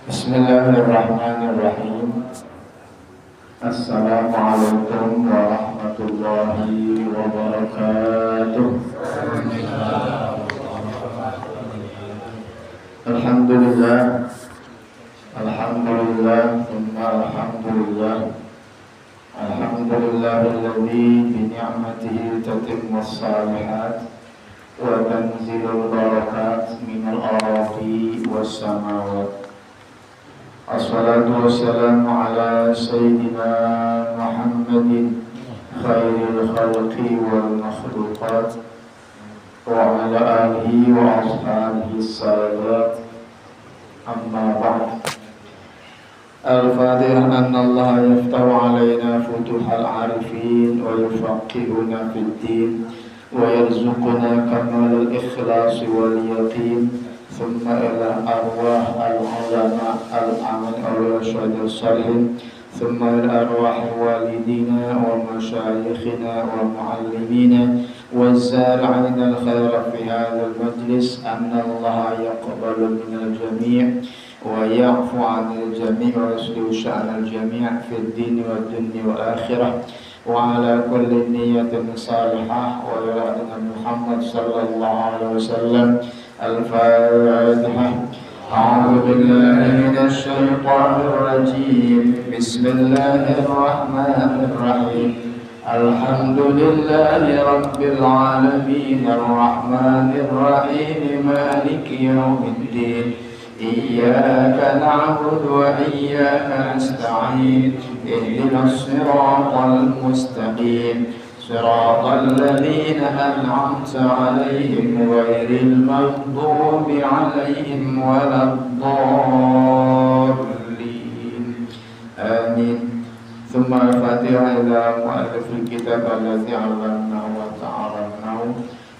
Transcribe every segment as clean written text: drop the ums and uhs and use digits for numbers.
Bismillahirrahmanirrahim. Assalamualaikum warahmatullahi wabarakatuh. Alhamdulillah, alhamdulillah, thumma alhamdulillah. Alhamdulillahilladzi bi ni'matihi tatimmus shalihat wa tanzilul barakat minal ardi was samawat. Assalatu wassalamu ala sayyidina Muhammadin khairil khalqi wal makhluqat wa ala alihi wa ashabihi sadat. Amma ba'd. Al-Fatihah. Anna Allah yaftahu alayna futuhal arifin wa yufaqqihuna fid din wa yarzuquna kamalal ikhlas wal yaqin. ثم إلى أرواح العلماء الأعمال والرشاد الصالحين ثم إلى أرواح والدينا ومشايخنا ومعلمينا والزارعين الخير في هذا المجلس أن الله يقبل من الجميع ويعفو عن الجميع ويصلح شأن الجميع في الدين والدنيا والآخرة وعلى كل نية صالحة وإلى محمد صلى الله عليه وسلم. الفاتحة. أعوذ بالله من الشيطان الرجيم. بسم الله الرحمن الرحيم. الحمد لله رب العالمين الرحمن الرحيم مالك يوم الدين. إياك نعبد وإياك نستعين. اهدنا الصراط المستقيم صراط الذين أنعمت عليهم غير المغضوب عليهم ولا الضالين. آمين. ثم الفاتحة إلى مؤلف الكتاب الذي علمناه وتعلمناه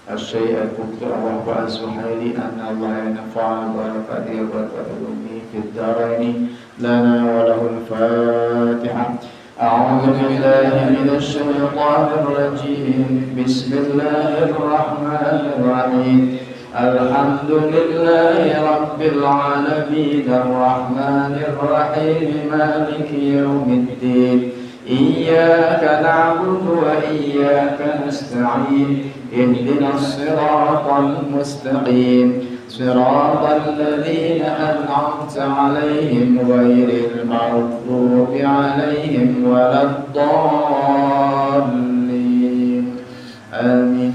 الشيء الذكر وهو الزهيري أن الله ينفعنا بركاته وبركاته في الدارين لنا وله الفاتحة. أعوذ بالله من الشيطان الرجيم. بسم الله الرحمن الرحيم. الحمد لله رب العالمين الرحمن الرحيم مالك يوم الدين. إياك نعبد وإياك نستعين. اهدنا الصراط المستقيم صراط الذين أنعمت عليهم غير المغضوب عليهم ولا الضالين. آمين.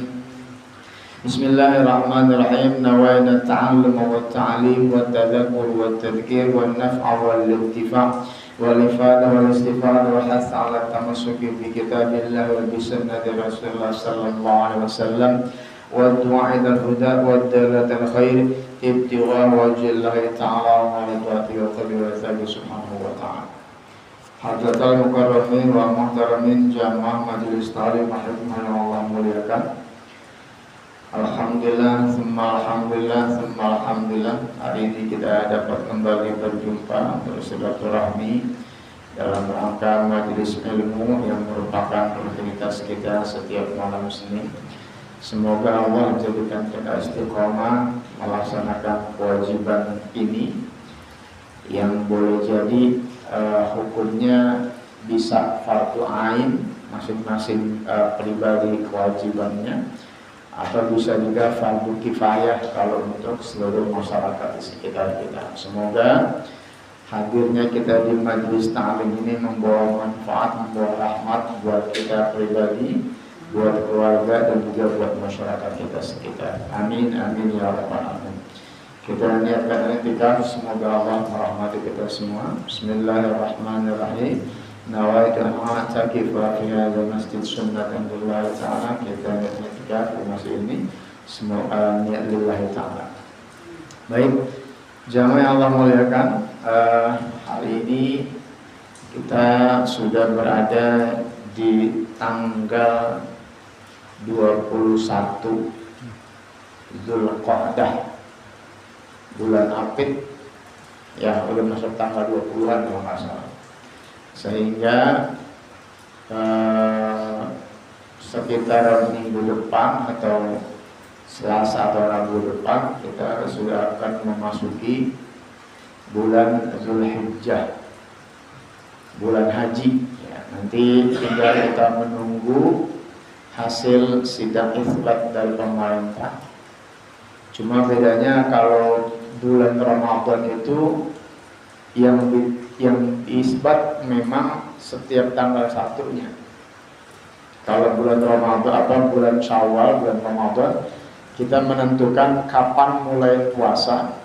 بسم الله الرحمن الرحيم. نوينا التعلم والتعليم والتذكر والتذكير والنفع والانتفاع والإفادة والاستفادة والحث على التمسك بكتاب الله وبسنة رسول الله صلى الله عليه وسلم والدعاء إلى الهدى والدالة الخير ابتغاء وجه الله تعالى ومرضاته وتبعه سبحانه وتعالى. Hadratul mukarramin wa muhtaramin jamaah majelis ta'lim rahimahullah muliakan. Alhamdulillah, summa alhamdulillah, summa alhamdulillah. Hari ini kita dapat kembali berjumpa bersilaturahmi dalam rangka majelis ilmu yang merupakan rutinitas kita setiap malam Senin. Semoga Allah menjadikan kita istiqomah melaksanakan kewajiban ini yang boleh jadi hukumnya bisa fardu ain masing-masing pribadi kewajibannya, atau bisa juga fardu kifayah kalau untuk seluruh masyarakat di sekitar kita. Semoga hadirnya kita di majelis ta'lim ini membawa manfaat, membawa rahmat buat kita pribadi, buat keluarga, dan juga buat masyarakat kita sekitar. Amin, amin ya rabbal alamin. Kita niatkan i'tikaf, semoga Allah merahmati kita semua. Bismillahirrahmanirrahim. Nawaitu an a'takifa fi hadzal masjid sunnatan lillahi ta'ala. Kita i'tikaf di masjid ini semoga niat lillahi ta'ala. Baik, jamaah yang Allah muliakan, hari ini kita sudah berada di tanggal 21 Zulqa'dah, bulan Apit, ya udah masuk tanggal 20-an kalau nggak salah. Sehingga sekitar minggu depan atau Selasa atau Rabu depan kita sudah akan memasuki bulan Zulhijjah, bulan haji. Ya, nanti tinggal kita menunggu hasil sidang isbat dari pemerintah. Cuma bedanya kalau bulan Ramadan itu yang isbat memang setiap tanggal satunya. Kalau bulan Ramadan atau bulan Syawal, bulan Ramadan, kita menentukan kapan mulai puasa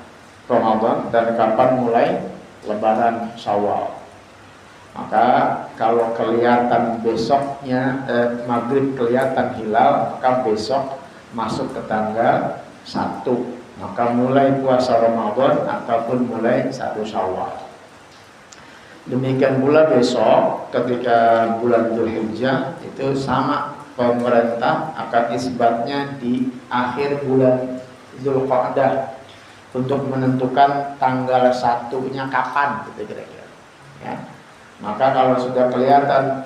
Ramadan dan kapan mulai Lebaran Syawal. Maka kalau kelihatan besoknya maghrib kelihatan hilal, maka besok masuk ke tanggal 1, maka mulai puasa Ramadan ataupun mulai 1 Syawal. Demikian pula besok ketika bulan Zulhijjah itu sama, pemerintah akan isbatnya di akhir bulan Zulqa'dah untuk menentukan tanggal 1-nya kapan gitu kira-kira. Ya. Maka kalau sudah kelihatan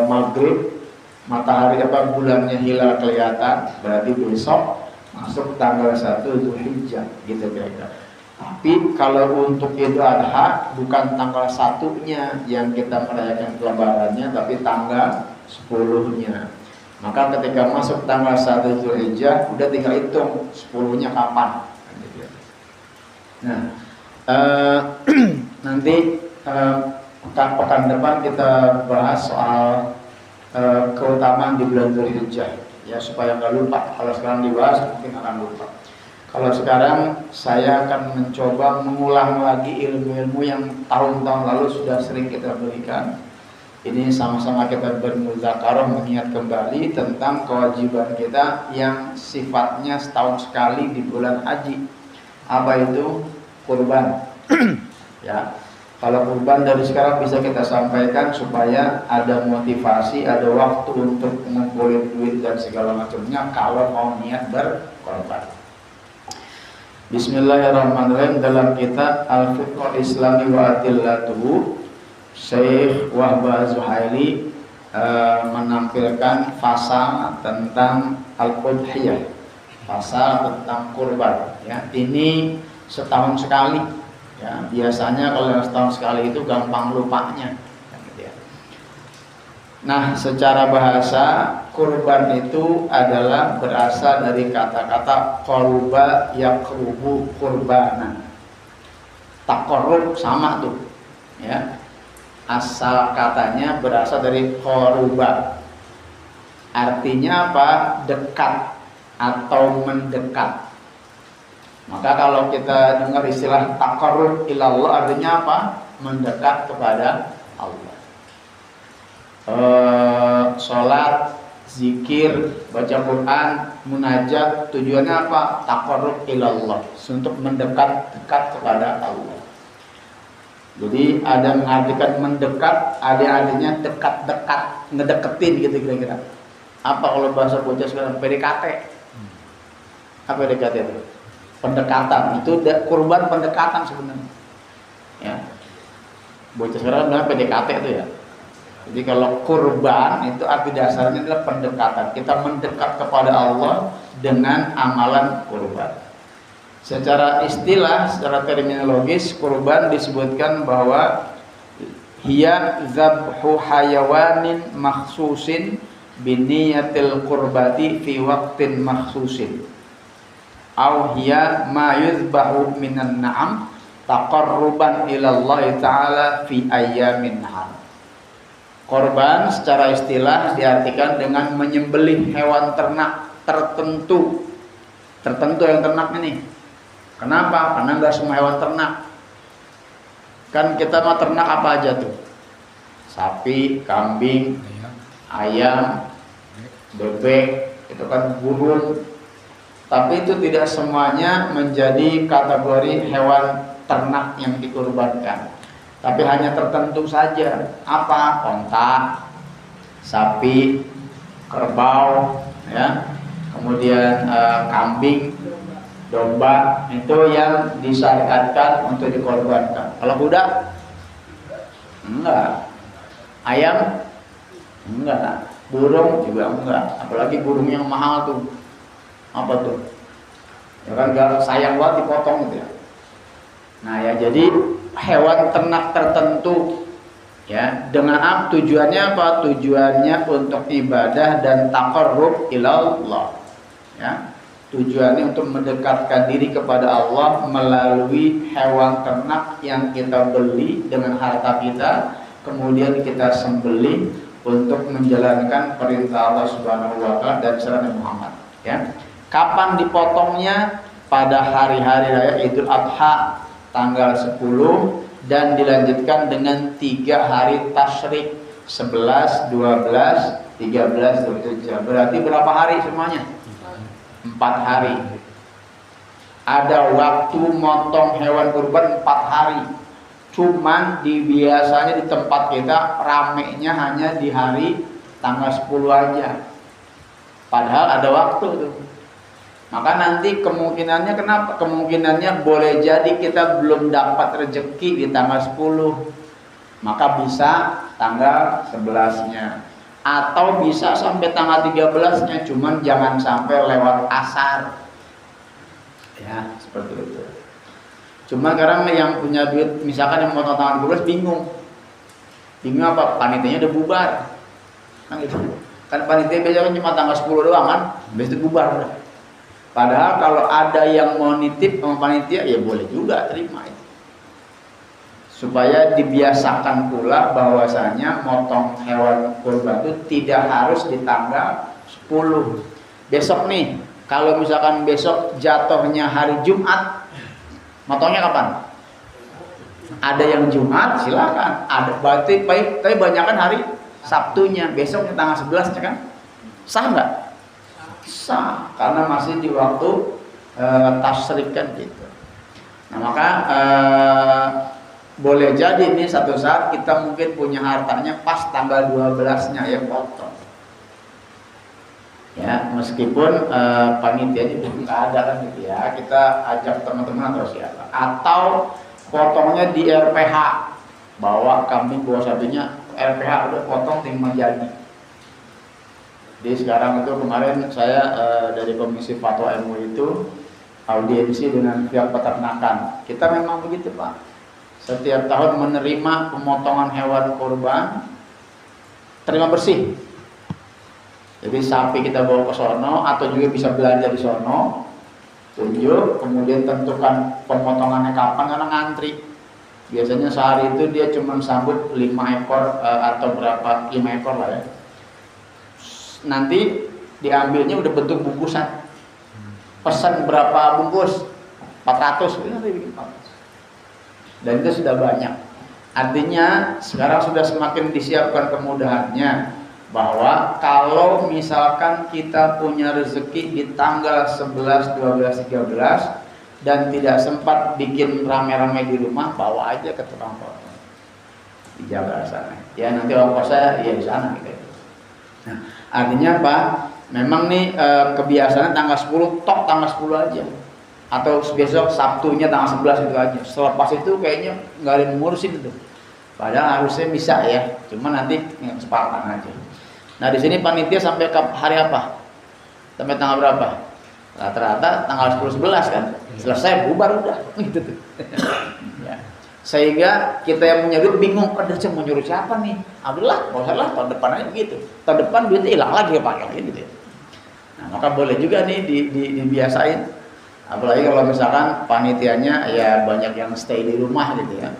maghrib matahari bulannya hilal kelihatan, berarti besok masuk tanggal 1 Zulhijjah gitu kira-kira. Tapi kalau untuk Idul Adha bukan tanggal 1-nya yang kita merayakan lebarannya, tapi tanggal 10-nya. Maka ketika masuk tanggal 1 Zulhijjah udah tinggal hitung 10-nya kapan. Nah, nanti pekan depan kita bahas soal keutamaan di bulan Zulhijjah, ya, supaya nggak lupa. Kalau sekarang dibahas mungkin akan lupa. Kalau sekarang saya akan mencoba mengulang lagi ilmu-ilmu yang tahun-tahun lalu sudah sering kita berikan. Ini sama-sama kita bermuzakarah mengingat kembali tentang kewajiban kita yang sifatnya setahun sekali di bulan haji. Apa itu? Kurban. Ya. Kalau kurban dari sekarang bisa kita sampaikan supaya ada motivasi, ada waktu untuk mengumpulin duit dan segala macamnya kalau mau niat berkorban. Bismillahirrahmanirrahim. Dalam kitab Al-Fiqh Islami wa Adillatuhu, Syekh Wahbah Zuhaili menampilkan pasal tentang Al-Udhiyah, pasal tentang kurban. Ya, ini setahun sekali. Ya, biasanya kalau yang setahun sekali itu gampang lupanya. Nah, secara bahasa kurban itu adalah berasal dari kata-kata qaruba yaqrubu qurbanan. Taqarrub sama tuh. Ya. Asal katanya berasal dari qaruba. Artinya apa? Dekat atau mendekat. Maka kalau kita dengar istilah taqarrub ilallah artinya apa? Mendekat kepada Allah. Sholat, zikir, baca Quran, munajat, tujuannya apa? Taqarrub ilallah, untuk mendekat kepada Allah. Jadi ada mengartikan mendekat, ada artinya dekat-dekat, ngedeketin gitu kira-kira. Apa kalau bahasa bocah sekarang? PDKT. Apa PDKT itu? Pendekatan. Itu kurban pendekatan sebenarnya. Ya. Bocah sekarang bilang PDKT itu ya. Jadi kalau kurban itu arti dasarnya adalah pendekatan. Kita mendekat kepada Allah dengan amalan kurban. Secara istilah, secara terminologis, kurban disebutkan bahwa hiya zabhu hayawanin makhsusin biniyatil qurbati fi waqtin makhsusin. Au hiya ma yuzbahu minan na'am taqarruban ila Allah Ta'ala fi ayyamin nahar. Korban secara istilah diartikan dengan menyembelih hewan ternak tertentu yang ternak ini. Kenapa? Karena nggak semua hewan ternak. Kan kita mau ternak apa aja tuh? Sapi, kambing, ayam, bebek, itu kan burung. Tapi itu tidak semuanya menjadi kategori hewan ternak yang dikurbankan. Tapi hanya tertentu saja. Apa? Onta, sapi, kerbau, ya. Kemudian kambing, domba, itu yang disyariatkan untuk dikorbankan. Kalau kuda? Enggak. Ayam? Enggak. Burung juga enggak. Apalagi burung yang mahal tuh. Apa tuh? Ya kan gak sayang banget dipotong gitu ya. Nah ya, jadi hewan ternak tertentu ya, dengan tujuannya apa? Tujuannya untuk ibadah dan taqarrub ilallah ya. Tujuannya untuk mendekatkan diri kepada Allah melalui hewan ternak yang kita beli dengan harta kita, kemudian kita sembelih untuk menjalankan perintah Allah Subhanahu wa taala dan sunnah Muhammad ya. Kapan dipotongnya? Pada hari-hari raya Idul Adha tanggal 10 dan dilanjutkan dengan 3 hari tasyrik 11, 12, 13, 27. Berarti berapa hari semuanya? 4 hari. Ada waktu motong hewan kurban 4 hari. Cuman biasanya di tempat kita ramenya hanya di hari tanggal 10 aja. Padahal ada waktu tuh. Maka nanti kemungkinannya kenapa? Kemungkinannya boleh jadi kita belum dapat rezeki di tanggal 10. Maka bisa tanggal 11-nya. Atau bisa sampai tanggal 13-nya, cuman jangan sampai lewat asar. Ya, seperti itu. Cuma sekarang yang punya duit, misalkan yang mau tanggal 12 bingung. Bingung apa? Panitianya udah bubar. Kan gitu. Kan panitia biasanya cuma tanggal 10 doang kan, habis itu bubar udah. Padahal kalau ada yang mau nitip sama panitia, ya boleh juga terima itu. Supaya dibiasakan pula bahwasanya motong hewan kurban itu tidak harus di tanggal 10. Besok nih, kalau misalkan besok jatuhnya hari Jumat, motongnya kapan? Ada yang Jumat, silakan. Ada berarti baik, tapi banyakan hari Sabtunya, besoknya tanggal 11 kan? Sah nggak? Sah, karena masih di waktu tasyrik kan gitu. Nah maka boleh jadi nih satu saat kita mungkin punya hartanya pas tanggal 12-nya ya potong. Ya meskipun panitianya belum ada kan gitu ya, kita ajak teman-teman atau siapa. Atau potongnya di RPH, bawa kambing bawa sapinya RPH udah potong tinggal jadi. Jadi sekarang itu kemarin saya dari Komisi Fatwa MUI itu audiensi dengan pihak peternakan. Kita memang begitu Pak. Setiap tahun menerima pemotongan hewan kurban, terima bersih. Jadi sapi kita bawa ke sono atau juga bisa belanja di sono, tunjuk, kemudian tentukan pemotongannya kapan karena ngantri. Biasanya sehari itu dia cuma sambut 5 ekor atau berapa 5 ekor lah ya. Nanti diambilnya udah bentuk bungkusan. Pesan berapa bungkus? 400. Dan itu sudah banyak. Artinya sekarang sudah semakin disiapkan kemudahannya bahwa kalau misalkan kita punya rezeki di tanggal 11, 12, 13 dan tidak sempat bikin rame-rame di rumah, bawa aja ke tukang potong di Jakarta sana. Ya nanti ongkosnya ya di sana gitu. Nah, artinya apa? Memang nih kebiasaan tanggal 10 tok tanggal 10 aja. Atau besok Sabtunya tanggal 11 itu aja. Selepas itu kayaknya nggak ada yang ngurusin itu. Padahal harusnya bisa ya. Cuma nanti kesepakatan aja. Nah, di sini panitia sampai hari apa? Sampai tanggal berapa? Rata-rata tanggal 10 11 kan. Selesai bubar udah gitu tuh. Ya. Sehingga kita yang punya duit bingung, ada saya mau nyuruh siapa nih? Alhamdulillah, nggak usah lah, tahun depan aja begitu. Tahun depan duitnya hilang lagi ya Pak, gitu. Nah, maka boleh juga nih dibiasain. Apalagi kalau misalkan panitianya ya banyak yang stay di rumah gitu ya,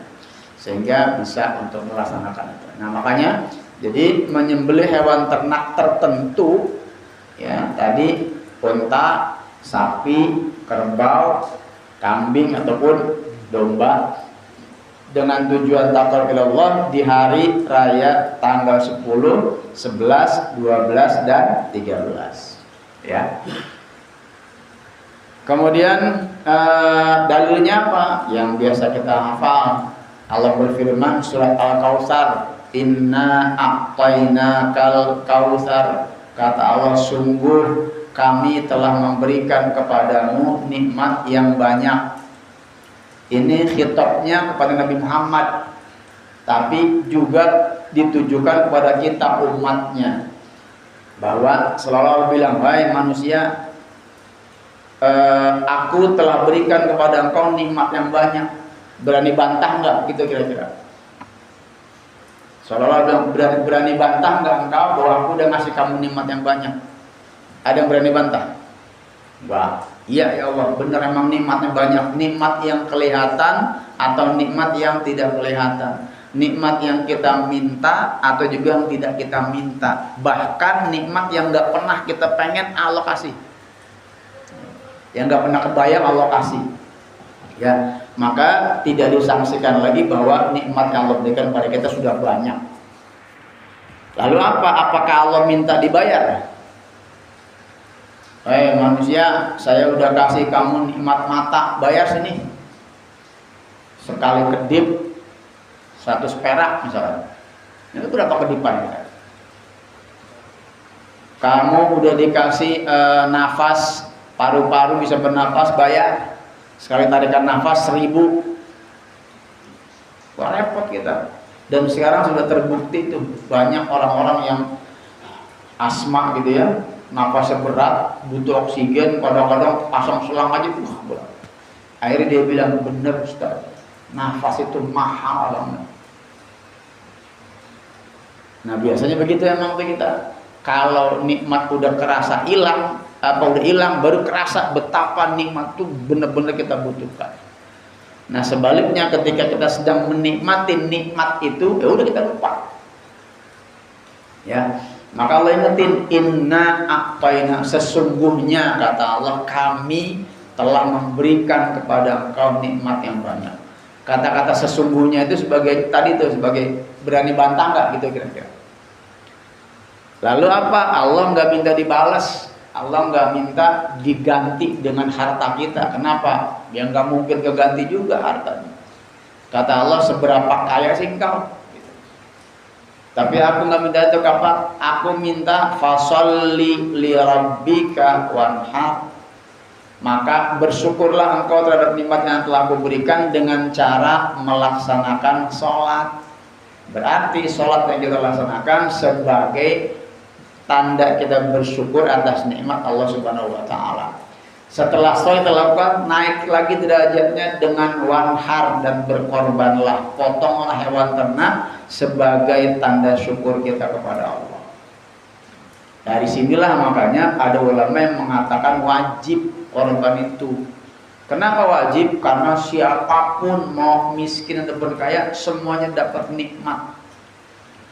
sehingga bisa untuk melaksanakan itu. Nah makanya, jadi menyembelih hewan ternak tertentu, ya tadi unta, sapi, kerbau, kambing ataupun domba, dengan tujuan taqarrub ilallah di hari raya tanggal 10, 11, 12 dan 13 ya. Kemudian dalilnya apa? Yang biasa kita hafal. Allah berfirman surat Al-Kautsar, "Inna a'tainakal kautsar." Kata Allah, sungguh kami telah memberikan kepadamu nikmat yang banyak. Ini khitabnya kepada Nabi Muhammad, tapi juga ditujukan kepada kita umatnya, bahwa selalu bilang, wahai manusia, aku telah berikan kepada engkau nikmat yang banyak. Berani bantah nggak? Gitu kira-kira. Seolah-olah berani bantah nggak engkau bahwa aku udah ngasih kamu nikmat yang banyak? Ada yang berani bantah? Enggak. Iya ya Allah, benar emang nikmatnya banyak. Nikmat yang kelihatan atau nikmat yang tidak kelihatan. Nikmat yang kita minta atau juga yang tidak kita minta. Bahkan nikmat yang nggak pernah kita pengen Allah kasih. Yang nggak pernah kebayang Allah kasih. Ya, maka tidak disangsikan lagi bahwa nikmat yang Allah berikan pada kita sudah banyak. Lalu apa? Apakah Allah minta dibayar? Manusia, saya udah kasih kamu nikmat mata, bayar sini. Sekali kedip 100 perak misalnya. Itu berapa kedipan ya? Kamu udah dikasih nafas, paru-paru bisa bernafas, bayar. Sekali tarikan nafas 1000. Wah, repot kita. Dan sekarang sudah terbukti tuh banyak orang-orang yang asma gitu ya, nafasnya berat, butuh oksigen, kadang-kadang pasang selang aja berat. Akhirnya dia bilang, bener Ustaz, nafas itu mahal banget. Nah biasanya begitu emang tuh kita. Kalau nikmat udah kerasa hilang, udah hilang, baru kerasa betapa nikmat itu benar-benar kita butuhkan. Nah sebaliknya ketika kita sedang menikmati nikmat itu, ya udah kita lupa. Ya, maka Allah ingetin, inna a'tayna, sesungguhnya kata Allah, kami telah memberikan kepada engkau nikmat yang banyak. Kata-kata sesungguhnya itu sebagai tadi tuh sebagai berani bantah nggak gitu kira-kira. Lalu apa? Allah nggak minta dibalas, Allah nggak minta diganti dengan harta kita. Kenapa? Ya nggak mungkin keganti juga hartanya. Kata Allah, seberapa kaya sih engkau? Tapi aku nggak minta itu kapan? Aku minta fasolli li rabbika wanhar. Maka bersyukurlah engkau terhadap nikmat yang telah aku berikan dengan cara melaksanakan sholat. Berarti sholat yang kita laksanakan sebagai tanda kita bersyukur atas nikmat Allah Subhanahu wa taala. Setelah sholat dilakukan, naik lagi derajatnya dengan wanhar, dan berkorbanlah, potonglah hewan ternak sebagai tanda syukur kita kepada Allah. Dari sinilah makanya ada ulama yang mengatakan wajib korban itu. Kenapa wajib? Karena siapapun mau miskin ataupun kaya, semuanya dapat nikmat.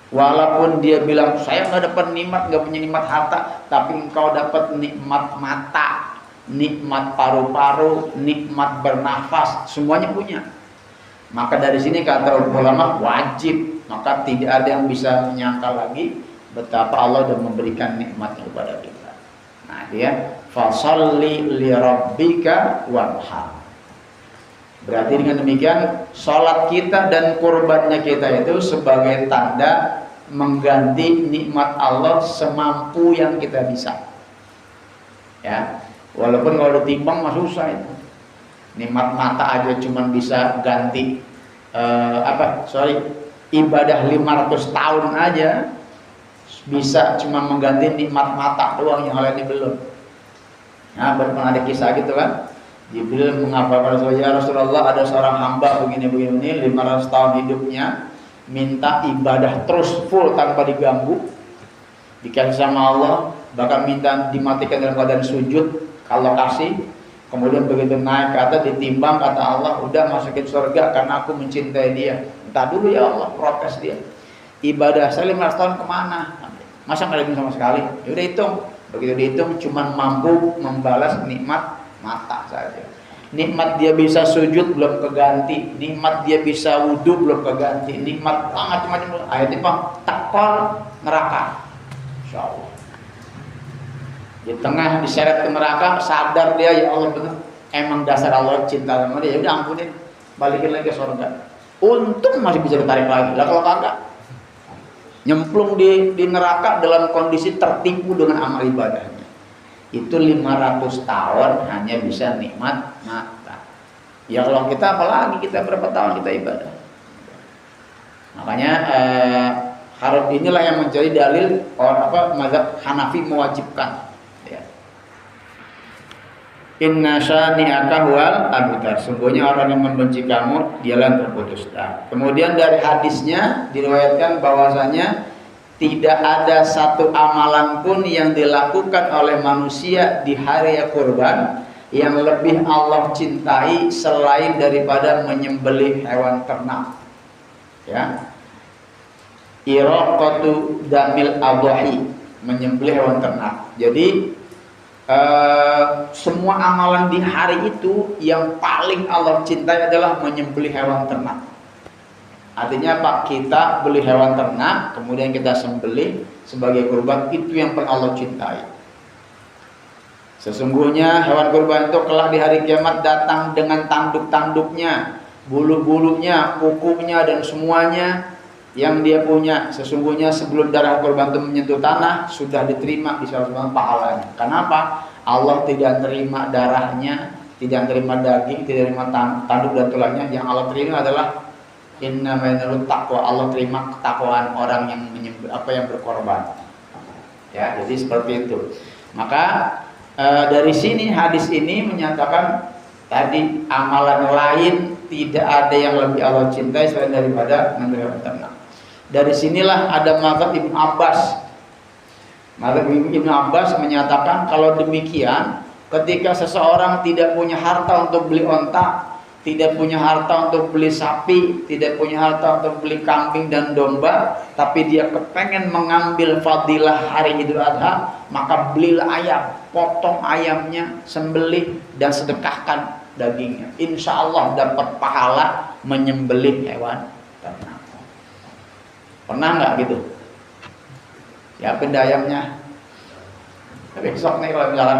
Walaupun dia bilang saya nggak dapat nikmat, nggak punya nikmat harta, tapi engkau dapat nikmat mata, nikmat paru-paru, nikmat bernafas, semuanya punya. Maka dari sini kata ulama wajib. Maka tidak ada yang bisa menyangkal lagi betapa Allah sudah memberikan nikmatnya kepada kita. Nah dia fasalli li rabbika wanhar. Berarti dengan demikian sholat kita dan kurbannya kita itu sebagai tanda mengganti nikmat Allah semampu yang kita bisa. Ya, walaupun kalau ditimbang mah susah itu. Nikmat mata aja cuman bisa ganti ibadah 500 tahun aja bisa cuma mengganti nikmat mata doang, yang lainnya belum. Nah, pernah ada kisah gitu kan? Jibril mengabarkan ya Rasulullah, ada seorang hamba begini 500 tahun hidupnya minta ibadah terus full tanpa diganggu, dikasih sama Allah, bahkan minta dimatikan dalam keadaan sujud kalau kasih. Kemudian begitu naik ke atas ditimbang, kata Allah, udah masukin surga karena aku mencintai dia. Entah dulu ya Allah, protes dia. Ibadah saya 500 tahun kemana? Masa nggak ada sama sekali? Ya udah hitung. Begitu dihitung, cuman mampu membalas nikmat mata saja. Nikmat dia bisa sujud belum keganti, nikmat dia bisa wudhu belum keganti, nikmat macam-macam. Akhirnya Pak takol neraka. Insyaallah. Di tengah diseret ke neraka, sadar dia, ya Allah benar, emang dasar Allah cinta sama dia. Ya udah ampunin, balikin lagi ke surga. Untung masih bisa ditarik lagi. Lah kalau kagak, nyemplung di neraka dalam kondisi tertipu dengan amal ibadahnya. Itu 500 tahun hanya bisa nikmat mata. Ya kalau kita apalagi kita berapa tahun kita ibadah. Makanya harus inilah yang menjadi dalil mazhab Hanafi mewajibkan. Ya. Inna syani'aka huwal abtar. Sungguhnya orang yang membenci kamu dialah yang terputus. Kemudian dari hadisnya diriwayatkan bahwasanya tidak ada satu amalan pun yang dilakukan oleh manusia di hari kurban yang lebih Allah cintai selain daripada menyembelih hewan ternak. Ya. Iraqatu damil adhahi, menyembelih hewan ternak. Jadi semua amalan di hari itu yang paling Allah cintai adalah menyembelih hewan ternak. Artinya Pak, kita beli hewan ternak kemudian kita sembelih sebagai kurban, itu yang paling Allah cintai. Sesungguhnya hewan kurban itu kelak di hari kiamat datang dengan tanduk-tanduknya, bulu-bulunya, kukunya dan semuanya yang dia punya. Sesungguhnya sebelum darah kurban itu menyentuh tanah sudah diterima di saluran pahalanya. Kenapa? Allah tidak terima darahnya, tidak terima daging, tidak terima tanduk dan tulangnya. Yang Allah terima adalah innamal taqwa. Allah terima ketakwaan orang yang yang berkorban. Ya, jadi seperti itu. Maka dari sini hadis ini menyatakan tadi amalan lain tidak ada yang lebih Allah cintai selain daripada menyembelih ternak. Dari sinilah ada mazhab Ibnu Abbas. Mazhab Ibnu Abbas menyatakan kalau demikian, ketika seseorang tidak punya harta untuk beli onta, tidak punya harta untuk beli sapi, tidak punya harta untuk beli kambing dan domba, tapi dia kepengen mengambil fadilah hari Idul Adha, maka belilah ayam, potong ayamnya, sembelih dan sedekahkan dagingnya. Insya Allah dapat pahala menyembelih hewan ternak. Pernah nggak gitu? Ya pindah ayamnya. Tapi besok nih kalau misalnya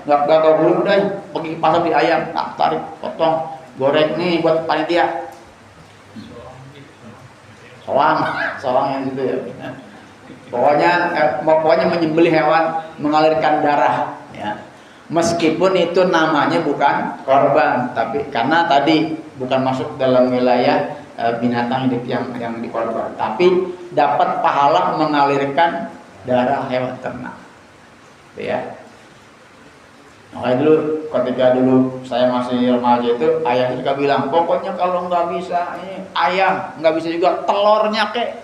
nggak tahu dulu deh, pergi ke pasar beli ayam, tarik, potong, goreng nih buat panitia. Soang yang gitu ya. Pokoknya menyembelih hewan, mengalirkan darah. Ya. Meskipun itu namanya bukan korban, tapi karena tadi bukan masuk dalam wilayah binatang hidup yang dikorban, tapi dapat pahala mengalirkan darah hewan ternak. Ya. Makanya dulu ketika saya masih remaja itu ayah juga bilang, pokoknya kalau nggak bisa ini ayam, nggak bisa juga telurnya kek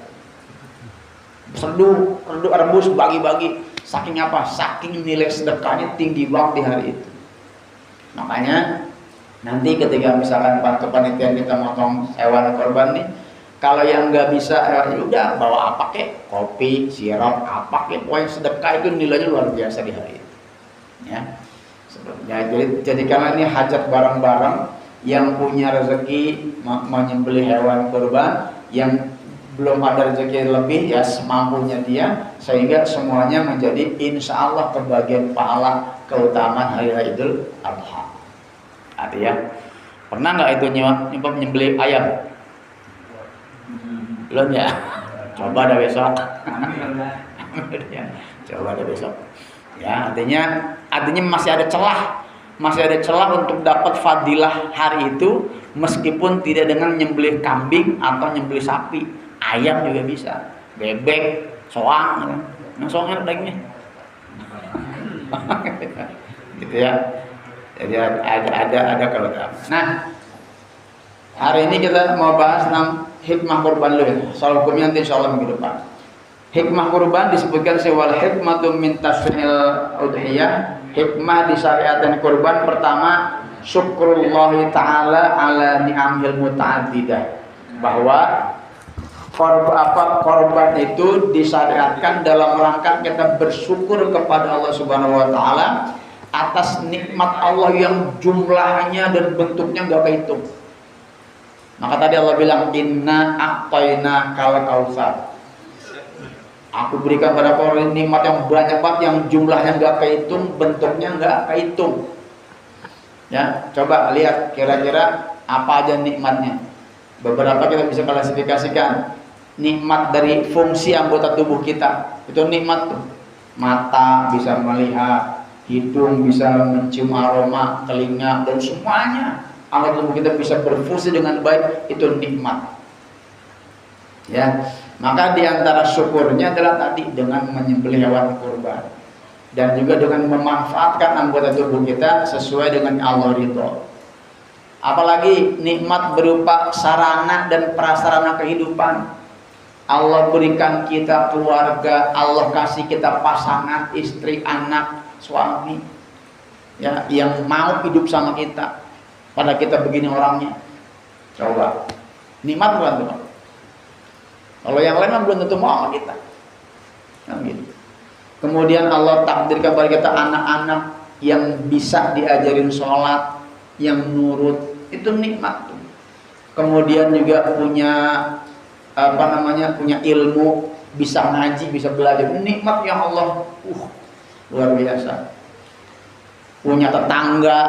serdu rebus bagi-bagi. Saking apa? Saking nilai sedekahnya tinggi banget di hari itu. Makanya nanti ketika misalkan panitia kita motong hewan korban nih, kalau yang nggak bisa ya udah bawa apa kek, kopi, sirup, apa kek, pokoknya sedekah itu nilainya luar biasa di hari itu. Ya, jadi karena ini hajat bareng-bareng, yang punya rezeki menyembelih hewan kurban, yang belum ada rezeki lebih ya semampunya dia, sehingga semuanya menjadi insya Allah kebagian pahala keutamaan hari Idul Adha. Ya, pernah nggak itu nyoba menyembelih ayam? Belum ya? Coba ada besok. Coba ada besok. Ya, artinya masih ada celah untuk dapat fadilah hari itu, meskipun tidak dengan menyembelih kambing atau menyembelih sapi. Ayam juga bisa, bebek, soang, soang enak dagingnya. Gitu ya. Jadi ada keutamaan. Nah, hari ini kita mau bahas tentang hikmah kurban dulu ya. Soal hukumnya nanti insyaallah minggu depan. Hikmah kurban disebutkan sewal hikmatu min tashril udhiyah. Hikmah disyariatkan kurban pertama syukrullah taala ala ni'amil muta'addidah. Bahwa korban itu disyariatkan dalam rangka kita bersyukur kepada Allah Subhanahu wa taala atas nikmat Allah yang jumlahnya dan bentuknya enggak kehitung. Maka tadi Allah bilang inna a'tayna kal kautsar. Aku berikan pada kalian nikmat yang banyak banget yang jumlahnya enggak kehitung, bentuknya enggak kehitung. Ya, coba lihat kira-kira apa aja nikmatnya. Beberapa kita bisa klasifikasikan. Nikmat dari fungsi anggota tubuh kita. Itu nikmat tuh. Mata bisa melihat, hidung bisa mencium aroma, telinga dan semuanya anggota tubuh kita bisa berfungsi dengan baik, itu nikmat. Ya, maka diantara syukurnya adalah tadi dengan menyembelih hewan kurban. dan juga dengan memanfaatkan anggota tubuh kita sesuai dengan Allah ridho. Apalagi nikmat berupa sarana dan prasarana kehidupan. Allah berikan kita keluarga, Allah kasih kita pasangan, istri, anak, suami, ya, yang mau hidup sama kita. Pada kita begini orangnya, coba nikmat bukan tuh? Kalau yang lain belum tentu mau sama kita, kan gitu. Kemudian Allah takdirkan kepada kita anak-anak yang bisa diajarin sholat, yang nurut, itu nikmat tuh. Kemudian juga punya punya ilmu, bisa ngaji, bisa belajar, nikmat yang Allah luar biasa. Punya tetangga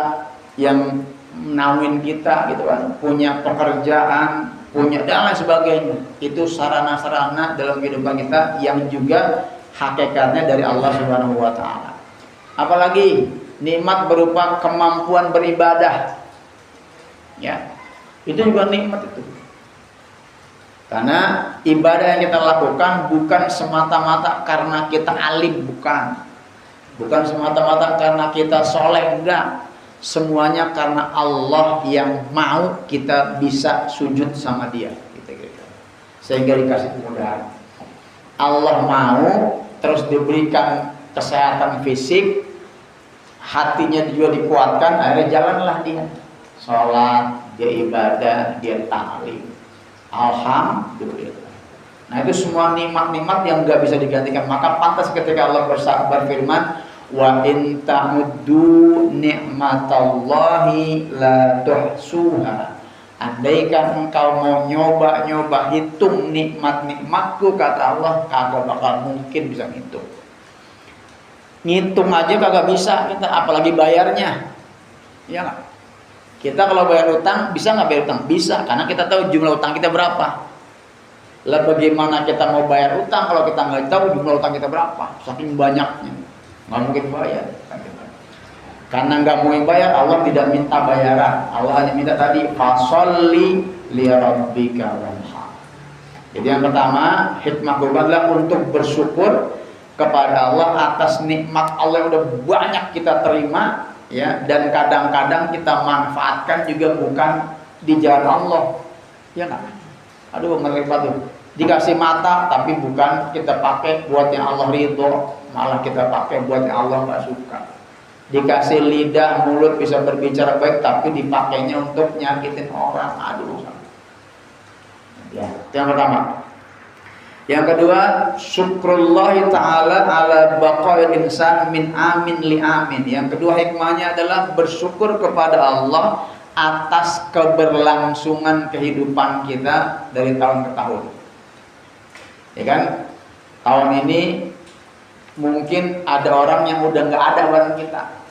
yang menawin kita gitu kan, punya pekerjaan, punya dan lain sebagainya. Itu sarana-sarana dalam kehidupan kita yang juga hakikatnya dari Allah Subhanahu wa taala. Apalagi nikmat berupa kemampuan beribadah. Ya. Itu juga nikmat itu. Karena ibadah yang kita lakukan bukan semata-mata karena kita alim, bukan semata-mata karena kita soleh, enggak. Semuanya karena Allah yang mau kita bisa sujud sama Dia, gitu. Sehingga dikasih kemudahan. Allah mau, terus diberikan kesehatan fisik, hatinya juga dikuatkan, akhirnya jalanlah dia sholat, dia ibadah, dia ta'lim. Alhamdulillah. Nah, itu semua nikmat-nikmat yang nggak bisa digantikan. Maka pantas ketika Allah berfirman, wa in ta'uddu ni'matallahi la tuhsuha. Andaikan engkau mau nyoba hitung nikmat-nikmatku, kata Allah, kagak bakal mungkin bisa ngitung. Ngitung aja kagak bisa kita, apalagi bayarnya. Ya nggak? Kita kalau bayar utang, bisa nggak bayar utang? Bisa, karena kita tahu jumlah utang kita berapa. Lah bagaimana kita mau bayar utang kalau kita nggak tahu jumlah utang kita berapa? Saking banyaknya, nggak mungkin bayar. Karena nggak mau bayar, Allah tidak minta bayaran. Allah hanya minta tadi, fasholli li rabbika wanhar. Jadi yang pertama, hikmah kurban adalah untuk bersyukur kepada Allah atas nikmat Allah yang udah banyak kita terima. Ya, dan kadang-kadang kita manfaatkan juga bukan di jalan Allah, ya nggak? Aduh, ngeri banget tuh. Dikasih mata tapi bukan kita pakai buat yang Allah ridho, malah kita pakai buat yang Allah nggak suka. Dikasih lidah, mulut bisa berbicara baik tapi dipakainya untuk nyakitin orang. Aduh. Ya, itu yang pertama. Yang kedua, syukrullah ta'ala ala baqa'il insan min amin li amin. Yang kedua hikmahnya adalah bersyukur kepada Allah atas keberlangsungan kehidupan kita dari tahun ke tahun. Ya kan? Tahun ini mungkin ada orang yang udah nggak ada bareng kita.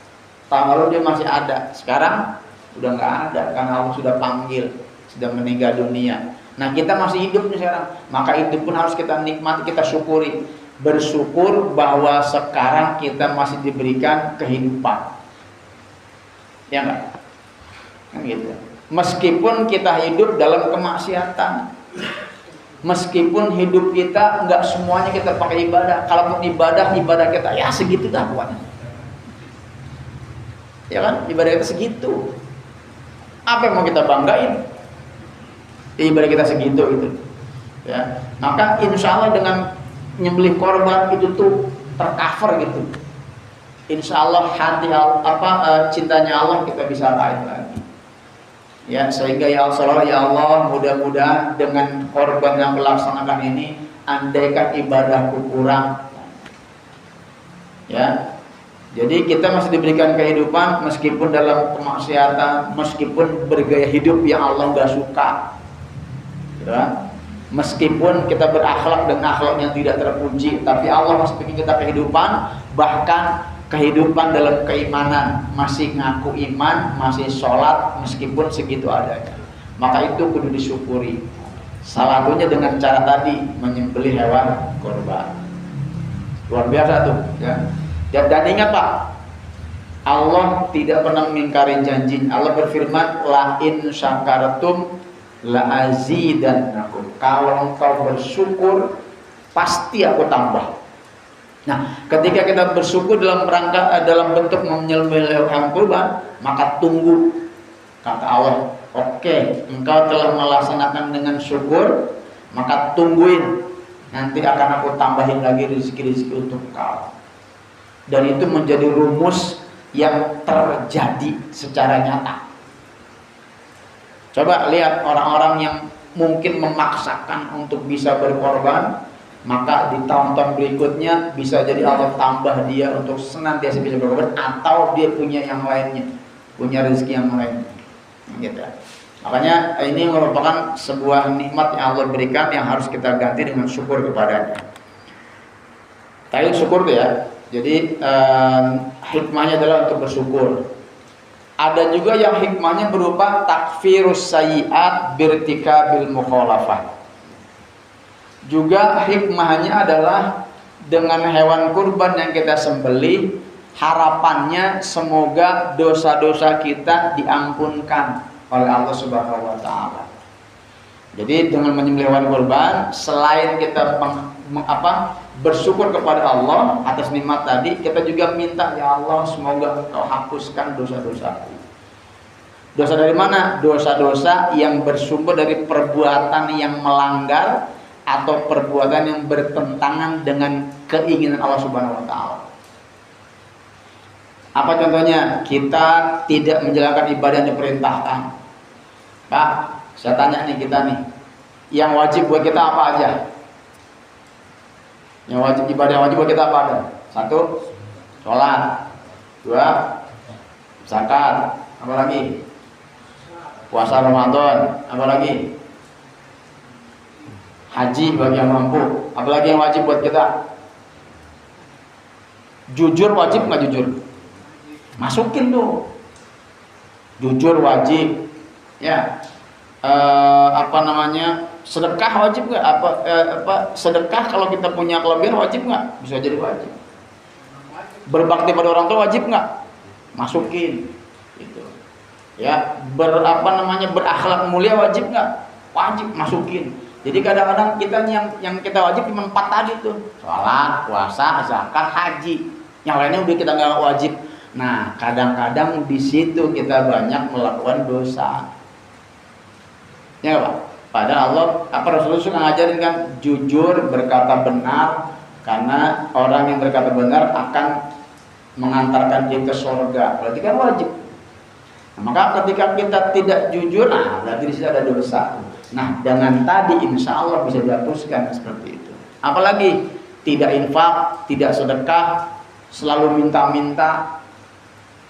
Tahun lalu dia masih ada, sekarang udah nggak ada karena Allah sudah panggil, sudah meninggal dunia. Nah, kita masih hidup nih sekarang, maka itu pun harus kita nikmati, kita syukuri. Bersyukur bahwa sekarang kita masih diberikan kehidupan. Ya enggak? Kan gitu. Meskipun kita hidup dalam kemaksiatan, meskipun hidup kita enggak semuanya kita pakai ibadah. Kalaupun ibadah kita ya segitu dah buatnya. Ya kan? Ibadah kita segitu. Apa yang mau kita banggain? Ibadah kita segitu gitu. Ya. Maka insya Allah dengan nyembelih korban itu tuh tercover gitu. Insya Allah hati cintanya Allah kita bisa raih lagi. Ya, sehingga ya Allah mudah-mudahan dengan korban yang melaksanakan ini, andaikan ibadahku kurang. Ya. Jadi kita masih diberikan kehidupan meskipun dalam kemaksiatan, meskipun bergaya hidup yang Allah nggak suka. Ya. Meskipun kita berakhlak dengan akhlak yang tidak terpuji, tapi Allah masih bikin kita kehidupan, bahkan kehidupan dalam keimanan, masih ngaku iman, masih sholat meskipun segitu adanya. Maka itu kudu disyukuri. Salah satunya dengan cara tadi menyembelih hewan kurban. Luar biasa tuh, ya. Dan ingat Pak, Allah tidak pernah mengingkari janji. Allah berfirman, la in syakartum la azidannakum. Kalau engkau bersyukur pasti aku tambah. Nah, ketika kita bersyukur dalam dalam bentuk menyembelih hewan kurban, maka tunggu, kata Allah, oke, engkau telah melaksanakan dengan syukur, maka tungguin, nanti akan aku tambahin lagi rezeki-rezeki untuk engkau. Dan itu menjadi rumus yang terjadi secara nyata. Coba lihat orang-orang yang mungkin memaksakan untuk bisa berkorban, maka di tahun-tahun berikutnya bisa jadi Allah tambah dia untuk senantiasa bisa berkorban, atau dia punya yang lainnya, punya rezeki yang lainnya, gitu. Makanya ini merupakan sebuah nikmat yang Allah berikan yang harus kita ganti dengan syukur kepadanya. Tadi syukur tuh ya. Jadi hikmahnya adalah untuk bersyukur. Ada juga yang hikmahnya berupa takfirus sayyi'at birtikabil mukhalafah. Juga hikmahnya adalah dengan hewan kurban yang kita sembelih, harapannya semoga dosa-dosa kita diampunkan oleh Allah Subhanahu wa taala. Jadi dengan menyembelih hewan kurban, selain kita bersyukur kepada Allah atas nikmat tadi, kita juga minta, ya Allah, semoga Engkau hapuskan dosa-dosaku. Dosa dari mana? Dosa-dosa yang bersumber dari perbuatan yang melanggar atau perbuatan yang bertentangan dengan keinginan Allah Subhanahu wa taala. Apa contohnya? Kita tidak menjalankan ibadah yang diperintahkan. Pak, saya tanya nih, kita nih, yang wajib buat kita apa aja? Yang wajib, ibadah yang wajib buat kita apa aja? 1, sholat. 2, zakat. Apa lagi? Puasa Ramadan. Apa lagi? Haji bagi yang mampu. Apalagi yang wajib buat kita? Jujur wajib nggak jujur? Masukin tuh. Jujur wajib. Ya. Sedekah wajib nggak? Sedekah kalau kita punya kelebihan wajib nggak? Bisa jadi wajib. Berbakti pada orang tua wajib nggak? Masukin. Gitu. Ya. Berakhlak mulia wajib nggak? Wajib, masukin. Jadi kadang-kadang kita yang kita wajib cuma 4 tadi tuh, sholat, puasa, zakat, haji. Yang lainnya udah kita nggak wajib. Nah, kadang-kadang di situ kita banyak melakukan dosa. Ya Pak. Padahal Rasulullah suka ngajarin kan, jujur, berkata benar, karena orang yang berkata benar akan mengantarkan dia ke surga. Berarti kan wajib. Nah, maka ketika kita tidak jujur, berarti di situ ada dosa. Nah, dengan tadi insya Allah bisa dihapuskan seperti itu. Apalagi tidak infak, tidak sedekah, selalu minta-minta,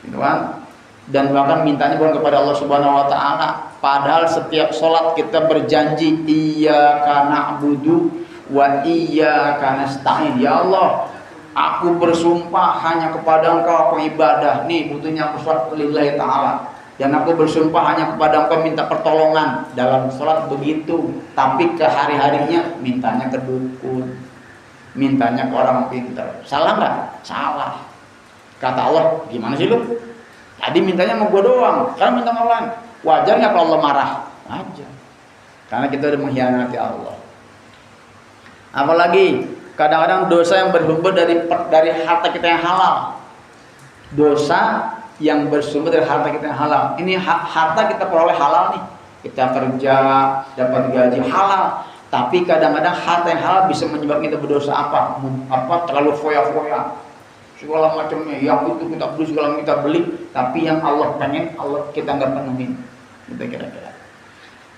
gitu kan? Dan bahkan mintanya bukan kepada Allah Subhanahu wa taala. Padahal setiap sholat kita berjanji, iyyaka na'budu wa iyyaka nasta'in. Ya Allah, aku bersumpah hanya kepada Engkau aku ibadah. Nih butuhnya aku sholat lillahi ta'ala. Dan aku bersumpah hanya kepada Engkau minta pertolongan. Dalam sholat begitu, tapi ke hari-harinya mintanya ke dukun, mintanya ke orang pintar. Salah nggak? Salah. Kata Allah, gimana sih lu? Tadi mintanya sama gua doang, sekarang minta sama orang. Wajar nggak kalau Allah marah? Wajar. Karena kita udah mengkhianati Allah. Apalagi kadang-kadang dosa yang bersumber dari harta kita yang halal. Dosa yang bersumber dari harta kita yang halal. Ini harta kita peroleh halal nih. Kita kerja, dapat gaji halal. Tapi kadang-kadang harta yang halal bisa menyebabkan kita berdosa apa? Terlalu foya-foya. Segala macamnya, yang itu kita beli, segala kita beli. Tapi yang Allah pengen, kita nggak penuhin. Gitu kira-kira.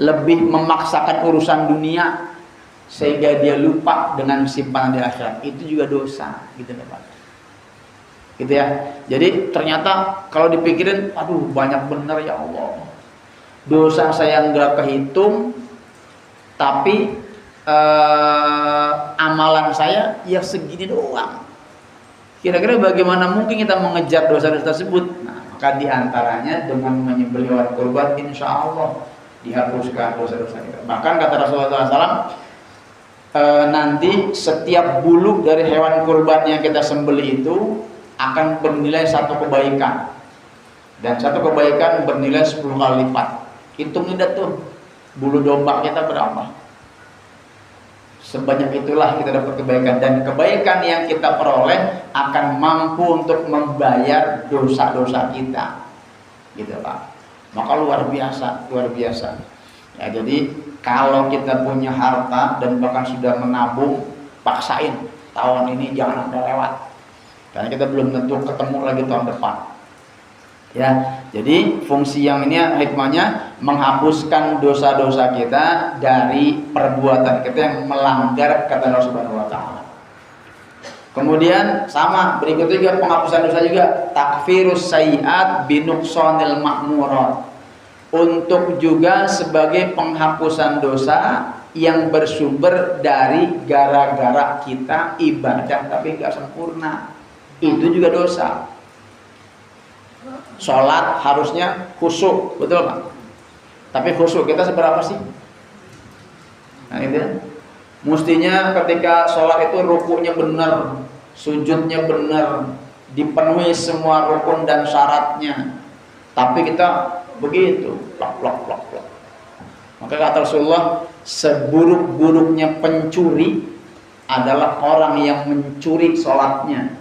Lebih memaksakan urusan dunia sehingga dia lupa dengan simpanan di akhirat. Itu juga dosa, gitu Pak. Gitu ya. Jadi ternyata kalau dipikirin, aduh banyak bener ya Allah. Dosa saya nggak kehitung, tapi amalan saya ya segini doang. Kira-kira bagaimana mungkin kita mengejar dosa-dosa tersebut? Nah, maka diantaranya dengan menyembelih hewan kurban, insya Allah dihapuskan dosa-dosa kita. Bahkan kata Rasulullah SAW, nanti setiap bulu dari hewan kurban yang kita sembelih itu akan bernilai 1 kebaikan, dan 1 kebaikan bernilai 10 kali lipat. Hitung indah tuh, bulu domba kita berapa? sebanyak itulah kita dapat kebaikan, dan kebaikan yang kita peroleh akan mampu untuk membayar dosa-dosa kita, gitu Pak. Maka luar biasa, luar biasa. Ya, jadi kalau kita punya harta dan bahkan sudah menabung, paksain tahun ini jangan sampai lewat, karena kita belum tentu ketemu lagi tahun depan. Ya, jadi fungsi yang ini hikmahnya menghapuskan dosa-dosa kita dari perbuatan kita yang melanggar kata Allah Subhanahu wa taala. Kemudian sama berikutnya juga penghapusan dosa juga, takfirus sayyi'at binuqsanil ma'murat. Untuk juga sebagai penghapusan dosa yang bersumber dari gara-gara kita ibadah tapi nggak sempurna. Itu juga dosa. Sholat harusnya khusyuk, betul Pak? Tapi khusyuk kita seberapa sih? Nah itu ya. Mestinya ketika sholat itu rukuknya benar, sujudnya benar, dipenuhi semua rukun dan syaratnya. Tapi kita begitu, plak. Maka kata Rasulullah, seburuk-buruknya pencuri adalah orang yang mencuri sholatnya.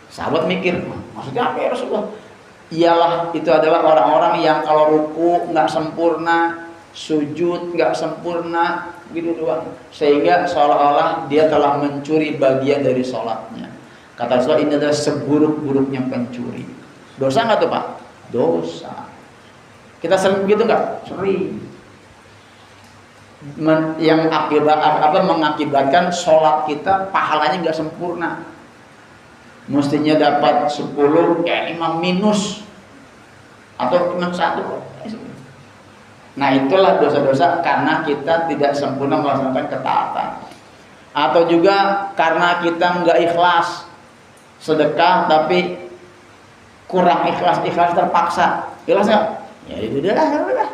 Sahabat mikir, maksudnya apa ya Rasulullah? Ialah itu adalah orang-orang yang kalau ruku nggak sempurna, sujud nggak sempurna, gitu doang, sehingga seolah-olah dia telah mencuri bagian dari sholatnya. Kata Rasulullah, ini adalah seburuk-buruknya pencuri. Dosa nggak tuh Pak? Dosa. Kita sering begitu nggak? Sering. Yang mengakibatkan sholat kita pahalanya nggak sempurna. Mestinya dapat 10, ya 5 minus atau cuma 1. Nah itulah dosa-dosa karena kita tidak sempurna melaksanakan ketaatan. Atau juga karena kita nggak ikhlas sedekah tapi kurang ikhlas terpaksa. Ikhlas nggak? Ya udah.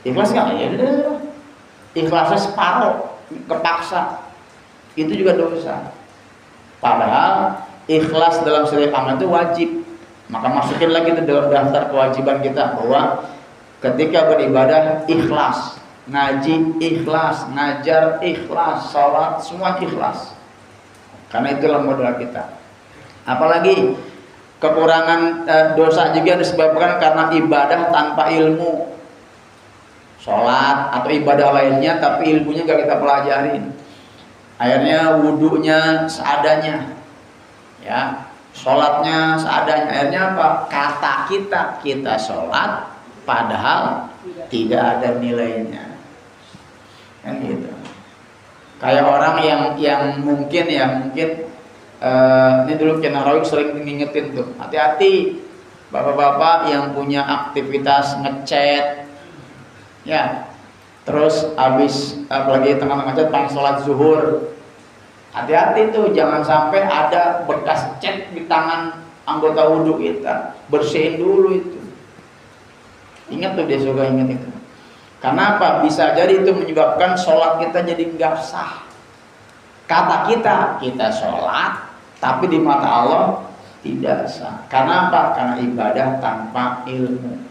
Ikhlas nggak? Ya udah. Ikhlasnya separuh, kepaksa. Itu juga dosa. Padahal ikhlas dalam setiap amal itu wajib. Maka masukin lagi itu dalam daftar kewajiban kita bahwa ketika beribadah ikhlas, ngaji ikhlas, ngajar ikhlas, sholat semua ikhlas. Karena itulah modal kita. Apalagi kekurangan dosa juga disebabkan karena ibadah tanpa ilmu. Sholat atau ibadah lainnya tapi ilmunya gak kita pelajarin. Akhirnya wudhunya seadanya, ya, sholatnya seadanya. Akhirnya apa? Kata kita sholat, padahal tidak ada nilainya. Kan gitu. Kayak orang yang mungkin ini dulu Kiai Nahrawi sering ngingetin tuh, hati-hati bapak-bapak yang punya aktivitas ngechat, ya. Terus habis apalagi tengah-tengah cat pengen sholat zuhur, hati-hati tuh jangan sampai ada bekas cat di tangan anggota wudhu kita, bersihin dulu itu. Ingat tuh, dia juga ingat itu. Karena apa? Bisa jadi itu menyebabkan sholat kita jadi nggak sah. Kata kita sholat, tapi di mata Allah tidak sah. Karena apa? Karena ibadah tanpa ilmu.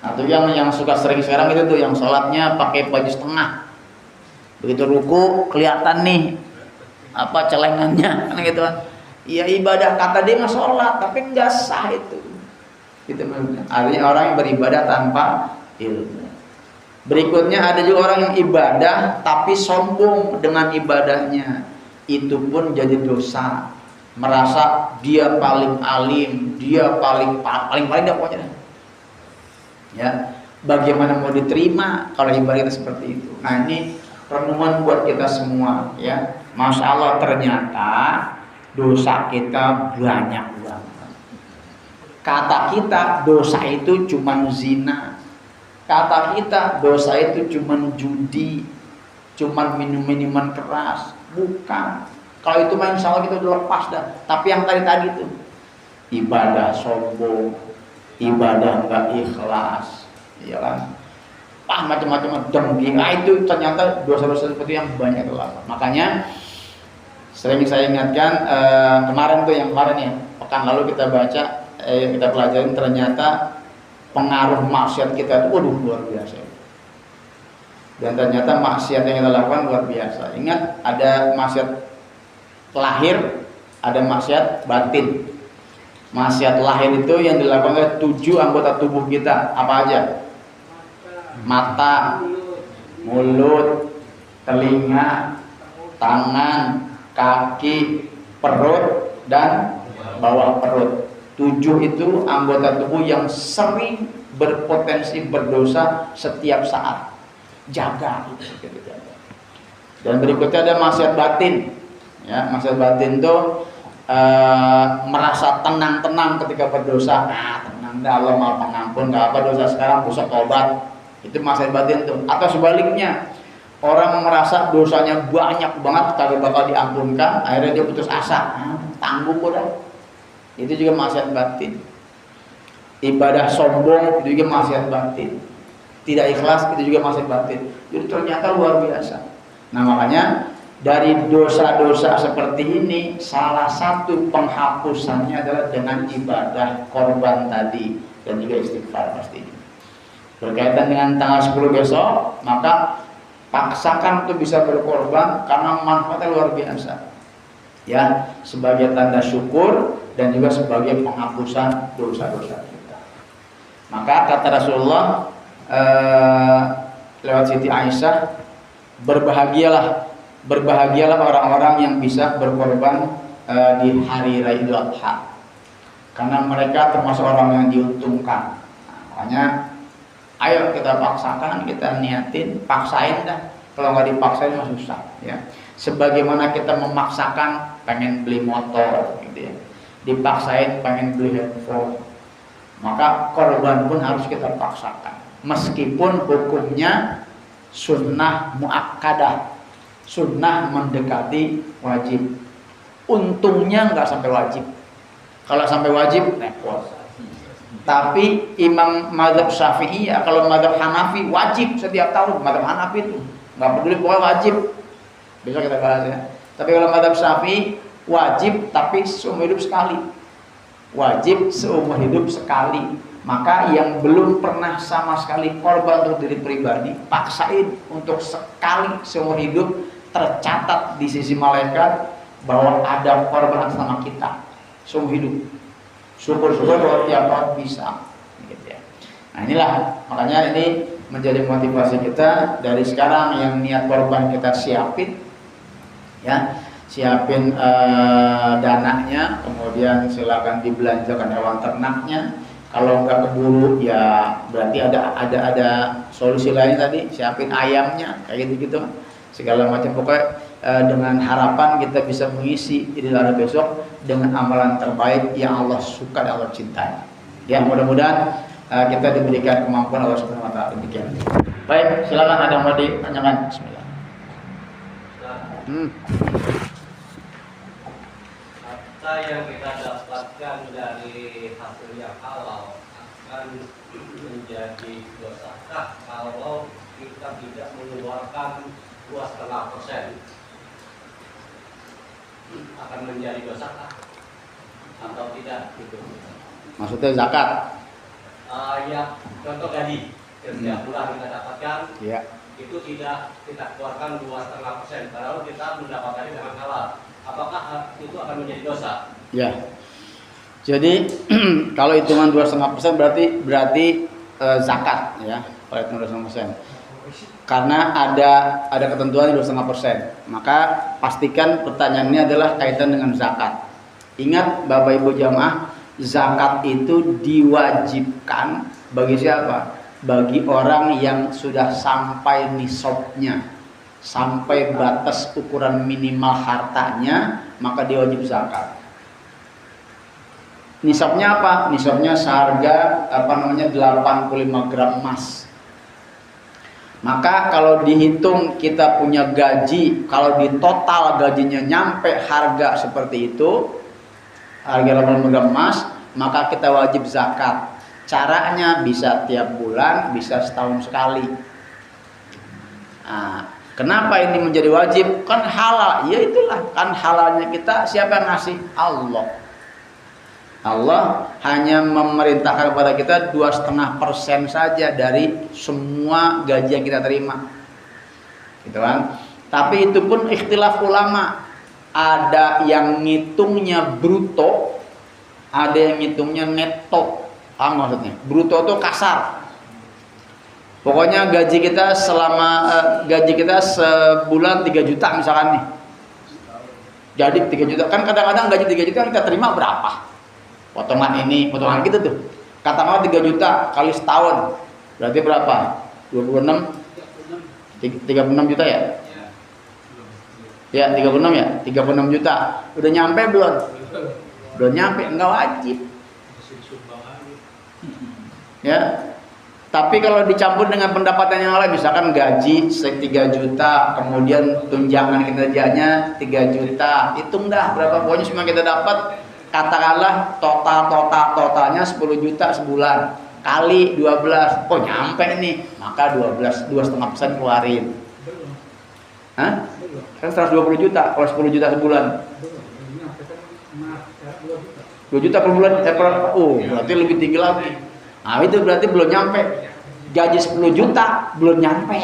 Atau yang suka sering sekarang itu tuh yang sholatnya pakai baju setengah, begitu ruku kelihatan nih apa celengannya, kan gitu kan. Iya ibadah kata dia mah sholat tapi nggak sah itu. Gitu maksudnya. Artinya orang yang beribadah tanpa ilmu. Berikutnya ada juga orang yang ibadah tapi sombong dengan ibadahnya, itu pun jadi dosa. Merasa dia paling alim, dia paling dah pokoknya. Ya, bagaimana mau diterima kalau ibadah kita seperti itu? Nah ini renungan buat kita semua, ya. Masya Allah, ternyata dosa kita banyak banget. Kata kita dosa itu cuma zina, kata kita dosa itu cuma judi, cuma minuman keras. Bukan. Kalau itu mah insya Allah kita udah lepas dah. Tapi yang tadi itu ibadah sombong, ibadah nggak ikhlas, ya kan? Macam-macam dengki. Nah itu ternyata dosa-dosa seperti yang banyak lah. Makanya sering saya ingatkan kemarin ya pekan lalu kita baca, kita pelajarin ternyata pengaruh maksiat kita itu waduh luar biasa. Dan ternyata maksiat yang kita lakukan luar biasa. Ingat, ada maksiat lahir, ada maksiat batin. Maksiat lahir itu yang dilakukan oleh 7 anggota tubuh kita. Apa aja? Mata, mulut, telinga, tangan, kaki, perut, dan bawah perut. 7 itu anggota tubuh yang sering berpotensi berdosa setiap saat. Jaga. Dan berikutnya ada maksiat batin. Ya, maksiat batin itu merasa tenang-tenang ketika berdosa. Tenang dah, Allah Maha Pengampun, nggak apa dosa sekarang, besok tobat. Itu maksiat batin tuh. Atau sebaliknya, orang merasa dosanya banyak banget kagak bakal diampunkan, akhirnya dia putus asa. Tanggung udah. Itu juga maksiat batin. Ibadah sombong itu juga maksiat batin. Tidak ikhlas itu juga maksiat batin. Jadi ternyata luar biasa. Nah, makanya dari dosa-dosa seperti ini, salah satu penghapusannya adalah dengan ibadah korban tadi dan juga istighfar pastinya. Berkaitan dengan tanggal 10 besok, maka paksakan untuk bisa berkorban karena manfaatnya luar biasa. Ya, sebagai tanda syukur dan juga sebagai penghapusan dosa-dosa kita. Maka kata Rasulullah lewat Siti Aisyah, berbahagialah orang-orang yang bisa berkorban di hari Raya Idul Adha, karena mereka termasuk orang yang diuntungkan. Makanya ayo kita paksakan, kita niatin, paksain dah. Kalau nggak dipaksain mah susah ya. Sebagaimana kita memaksakan pengen beli motor gitu ya, dipaksain pengen beli handphone, maka korban pun harus kita paksakan. Meskipun hukumnya sunnah muakkadah, sunnah mendekati wajib. Untungnya nggak sampai wajib. Kalau sampai wajib repot. Tapi Imam Madzhab Syafi'i, kalau Madzhab Hanafi wajib setiap tahun. Madzhab Hanafi itu nggak peduli, pokoknya wajib. Besok kita bahas ya. Tapi kalau Madzhab Syafi'i wajib tapi seumur hidup sekali. Wajib seumur hidup sekali. Maka yang belum pernah sama sekali korban untuk diri pribadi, paksain untuk sekali seumur hidup, tercatat di sisi malaikat bahwa ada korban sama kita seumur hidup. Syukur-syukur kalau tiap tahun bisa gitu ya. Nah inilah, makanya ini menjadi motivasi kita dari sekarang. Yang niat korban kita siapin ya, siapin dananya, kemudian silakan dibelanjakan hewan ternaknya. Kalau nggak keburu ya berarti ada solusi lain tadi, siapin ayamnya kayak gitu segala macam. Pokoknya dengan harapan kita bisa mengisi Idul Adha besok dengan amalan terbaik yang Allah suka dan Allah cintai. Ya, mudah-mudahan kita diberikan kemampuan Allah Subhanahu wa taala demikian. Baik, silakan ada yang mau ditanyakan. Bismillah. Harta yang kita dapatkan dari hasil yang halal akan menjadi dosakah kalau kita tidak mengeluarkan 2,5%? Akan menjadi dosakah atau tidak gitu? Maksudnya zakat? Ya, contoh gaji setiap bulan kita dapatkan, ya. Itu tidak kita keluarkan 2,5%, padahal kita mendapatkannya dengan halal. Apakah itu akan menjadi dosa? Ya. Jadi kalau hitungan 2,5% berarti zakat ya. Kalau hitungan 2,5%. Karena ada ketentuan 2,5%. Maka pastikan pertanyaannya adalah kaitan dengan zakat. Ingat Bapak Ibu jamaah, zakat itu diwajibkan bagi siapa? Bagi orang yang sudah sampai nisabnya, sampai batas ukuran minimal hartanya, maka dia wajib zakat. Nisabnya apa? Nisabnya seharga 85 gram emas. Maka kalau dihitung kita punya gaji, kalau di total gajinya nyampe harga seperti itu, harga 85 gram emas, maka kita wajib zakat. Caranya bisa tiap bulan, bisa setahun sekali. Nah, kenapa ini menjadi wajib? Kan halal. Ya itulah, kan halalnya kita, siapa yang ngasih? Allah. Allah hanya memerintahkan kepada kita 2,5% saja dari semua gaji yang kita terima. gitu kan. Tapi itu pun ikhtilaf ulama. Ada yang ngitungnya bruto, ada yang ngitungnya neto. Apa maksudnya? Bruto itu kasar. Pokoknya gaji kita sebulan 3 juta misalkan nih. Jadi 3 juta. Kan kadang-kadang gaji 3 juta kita terima berapa? Potongan ini, potongan gitu tuh. Katakanlah 3 juta kali setahun. Berarti berapa? 26 36 juta ya? Ya, 36 ya? 36 juta. Udah nyampe belum? Belum nyampe, enggak wajib. Ya. Tapi kalau dicampur dengan pendapatan yang lain, misalkan gaji 3 juta, kemudian tunjangan kinerjanya 3 juta, hitung dah berapa pokoknya semua kita dapat. Katakanlah totalnya 10 juta sebulan kali 12, oh nyampe nih, maka 2,5% keluarin. Hah? Kan 120 juta kalau 10 juta sebulan. 2 juta per bulan, berarti lebih tinggi lagi. Nah itu berarti belum nyampe. Gaji 10 juta belum nyampe.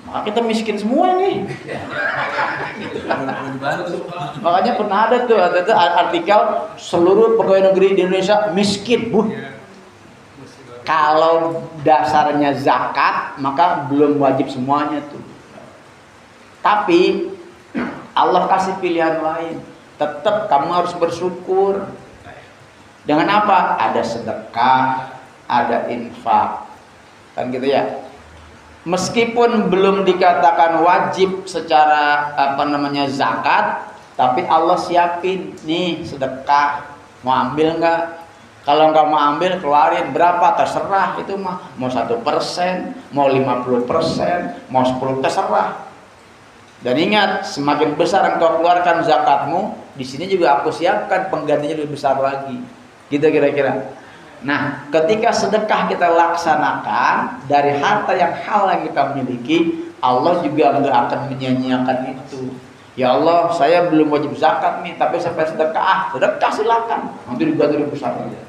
Maka kita miskin semua nih. Makanya pernah ada tuh artikel seluruh pegawai negeri di Indonesia miskin. Kalau dasarnya zakat maka belum wajib semuanya tuh. Tapi Allah kasih pilihan lain. Tetap kamu harus bersyukur. Dengan apa? Ada sedekah, ada infak. Kan gitu ya. Meskipun belum dikatakan wajib secara zakat, tapi Allah siapin nih sedekah. Mau ambil enggak? Kalau enggak mau ambil, keluarin berapa terserah, itu mah mau 1%, mau 50%, mau 10% terserah. Dan ingat, semakin besar engkau keluarkan zakatmu, di sini juga aku siapkan penggantinya lebih besar lagi. Gitu kira-kira. Nah, ketika sedekah kita laksanakan dari harta yang halal yang kita miliki, Allah juga enggak akan menyia-nyiakan itu. Ya Allah, saya belum wajib zakat nih, tapi sampai sedekah, sedekah silakan. Nanti diganti lebih besar aja.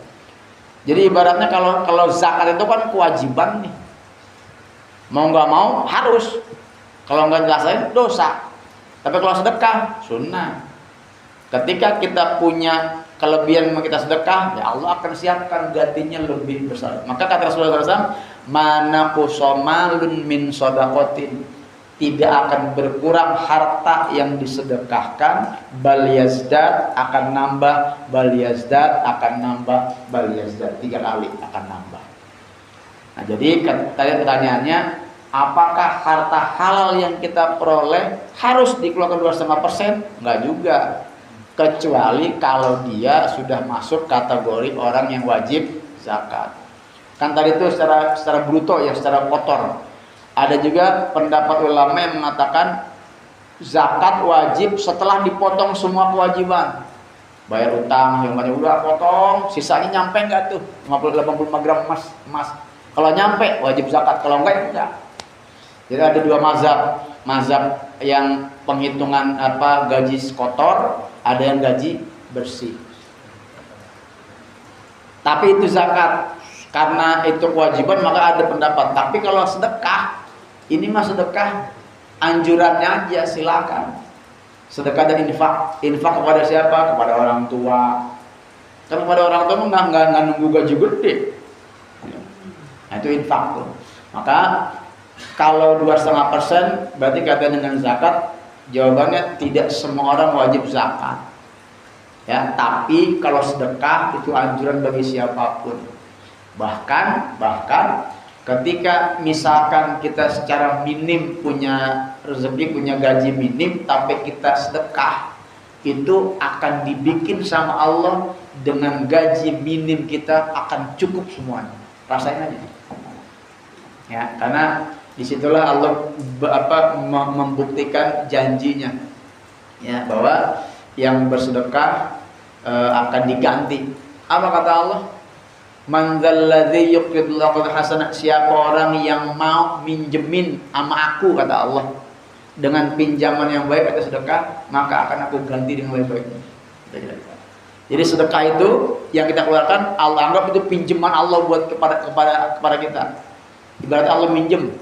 Jadi ibaratnya kalau zakat itu kan kewajiban nih. Mau nggak mau harus. Kalau nggak jelasin dosa. Tapi kalau sedekah sunnah. Ketika kita punya kelebihan yang kita sedekah, ya Allah akan siapkan gantinya lebih besar. Maka kata Rasulullah SAW, mana kusomalun min sodakotin, tidak akan berkurang harta yang disedekahkan, bal yazdad akan nambah, bal yazdad akan nambah, bal yazdad 3 kali akan nambah. Nah jadi tadi pertanyaannya, apakah harta halal yang kita peroleh harus dikeluarkan 2,5%? Enggak juga. Kecuali kalau dia sudah masuk kategori orang yang wajib zakat. Kan tadi itu secara bruto ya, secara kotor. Ada juga pendapat ulama yang mengatakan zakat wajib setelah dipotong semua kewajiban. Bayar utang, yang banyak udah potong, sisanya nyampe enggak tuh? 85 gram emas. Kalau nyampe wajib zakat, kalau enggak. Jadi ada 2 mazhab. Mazhab yang penghitungan gaji kotor, ada yang gaji bersih. Tapi itu zakat, karena itu kewajiban maka ada pendapat. Tapi kalau sedekah, ini mah sedekah anjurannya aja, silakan. Sedekah dan infak. Infak kepada siapa? Kepada orang tua. Kan kepada orang tua nggak nunggu gaji gede. Nah itu infak tuh. Maka kalau 2,5% berarti kaitan dengan zakat. Jawabannya tidak semua orang wajib zakat. Ya, tapi kalau sedekah itu anjuran bagi siapapun. Bahkan ketika misalkan kita secara minim punya rezeki, punya gaji minim, tapi kita sedekah, itu akan dibikin sama Allah dengan gaji minim kita akan cukup semuanya. Rasain aja. Ya, karena disitulah Allah membuktikan janjinya, ya, bahwa yang bersedekah akan diganti. Apa kata Allah? Man dzalladzi yuqridullahu hasanah, siapa orang yang mau minjemin sama aku, kata Allah, dengan pinjaman yang baik atau sedekah, maka akan aku ganti dengan lebih baiknya. Jadi sedekah itu yang kita keluarkan, Allah anggap itu pinjaman Allah buat kepada kita. Ibarat Allah minjem.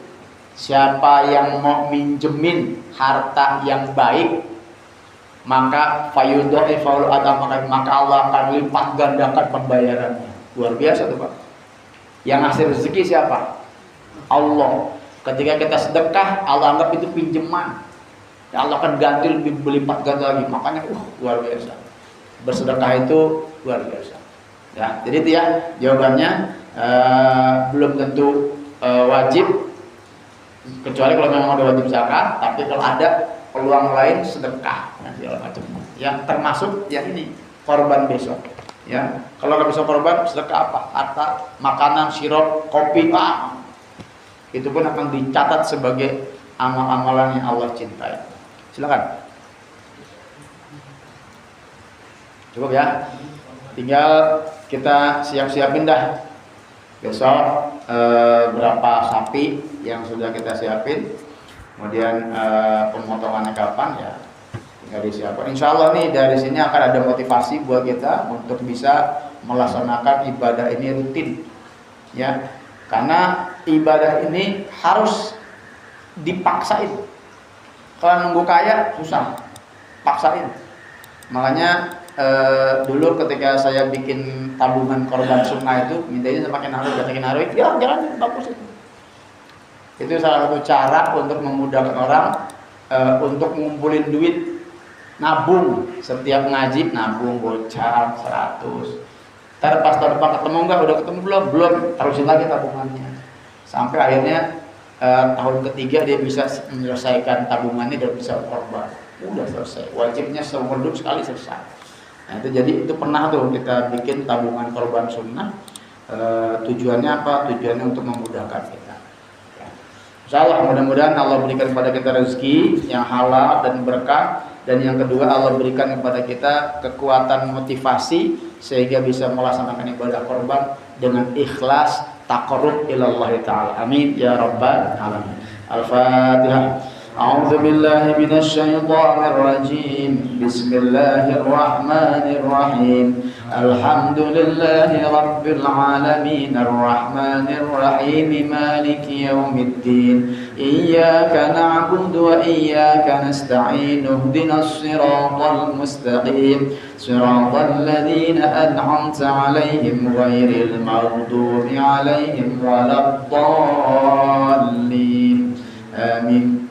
siapa yang mau minjemin harta yang baik, maka fayudha'ifahu adamakan, maka Allah akan lipat gandakan pembayarannya. Luar biasa tuh Pak. Yang ngasih rezeki siapa? Allah. Ketika kita sedekah, Allah anggap itu pinjaman. Ya Allah akan ganti lebih berlipat ganda lagi. Makanya luar biasa. Bersedekah itu luar biasa. Ya, jadi itu ya jawabannya. Belum tentu wajib, kecuali kalau memang ada wajib zakat. Tapi kalau ada peluang lain sedekah, yang termasuk yang ini korban besok. Ya, kalau nggak bisa korban sedekah apa? Harta, makanan, sirup, kopi, itu pun akan dicatat sebagai amal-amalan yang Allah cintai. Silakan. Cukup ya. Tinggal kita siap-siapin dah. Besok berapa sapi yang sudah kita siapin. Kemudian pemotongannya kapan ya? Tinggal disiapkan. Insya Allah nih dari sini akan ada motivasi buat kita untuk bisa melaksanakan ibadah ini rutin. Ya. Karena ibadah ini harus dipaksain. Kalau nunggu kaya susah, paksain. Makanya dulu ketika saya bikin tabungan korban sunnah itu, mintanya saya pakai naruh, ya jangan bagus itu. Itu salah satu cara untuk memudahkan orang untuk ngumpulin duit, nabung. Setiap ngaji nabung gocap 100. Ntar pas tahun depan ketemu enggak, udah ketemu belum, terusin lagi tabungannya. Sampai akhirnya tahun ketiga dia bisa menyelesaikan tabungannya dan bisa korban. Udah selesai, wajibnya seumur hidup sekali selesai. Nah, itu jadi itu pernah tuh kita bikin tabungan korban sunnah. Tujuannya apa? Tujuannya untuk memudahkan kita. Ya. Insyaallah mudah-mudahan Allah berikan kepada kita rezeki yang halal dan berkah, dan yang kedua Allah berikan kepada kita kekuatan motivasi sehingga bisa melaksanakan ibadah korban dengan ikhlas, taqarrub ilallah taala. Amin ya rabbal alamin. Al-Fatihah. A'udzu billahi minasy syaithanir rajim. Bismillahirrahmanirrahim. Alhamdulillahi rabbil alamin arrahmanir rahim maliki yaumiddin. Iyyaka na'budu wa iyyaka nasta'in. Ihdinas siratal mustaqim. Siratal ladzina an'amta 'alaihim ghairil maghdubi 'alaihim waladdallin. Amin.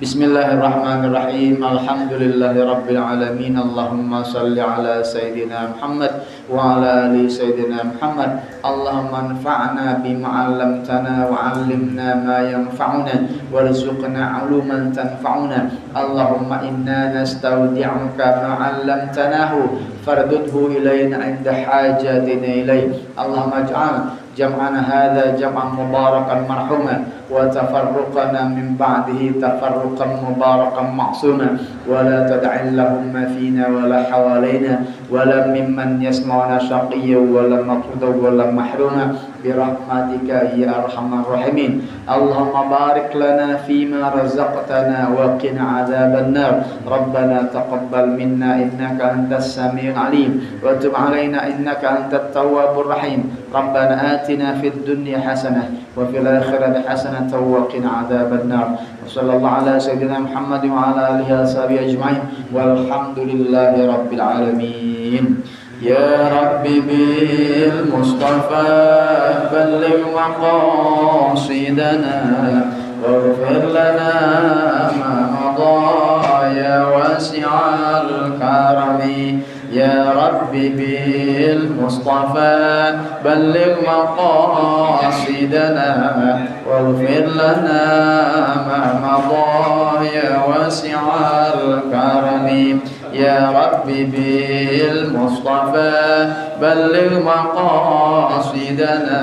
Bismillahirrahmanirrahim. Alhamdulillahi rabbil alamin. Allahumma salli ala sayyidina Muhammad wa ala ali sayyidina Muhammad. Allahumma anfa'na bima 'allamtana wa 'allimna ma yanfa'una warzuqna 'uluman tanfa'una. Allahumma inna nastaudi'uka ma 'allamtanahu fardudhu ilayna 'inda hajatina ilayh. Allahumma ij'al jam'ana hadza jam'an mubarakan marhuma wa tafarruqana min ba'dihi tafarruqan mubarakan ma'suma wa la tad'il lahumma fina wa la hawalaina wa la mimman yasma'una shaqiyya wa la maqtuda wa la mahruma birahmatika ya arhamar rahimin. Allahumma barik lana fima razaqtana wa qina adzaban nar. Rabbana taqabbal minna innaka antas samiul alim wa tub alaina innaka antat tawwabur rahim. Rabbana atina fid dunya hasanah wa fil akhirati hasanah wa qina adzaban nar. Wassallallahu ala sayyidina Muhammad wa ala alihi washabihi ajma'in walhamdulillahi rabbil alamin. Ya Rabbi bil Mustafa balligh maqasidana waghfir lana ma madha ya wasi'al karami. Ya Rabbi bil Mustafa balligh maqasidana waghfir lana ma madha ya wasi'al karami. Ya Rabbi bil Mustafa balligh maqasidana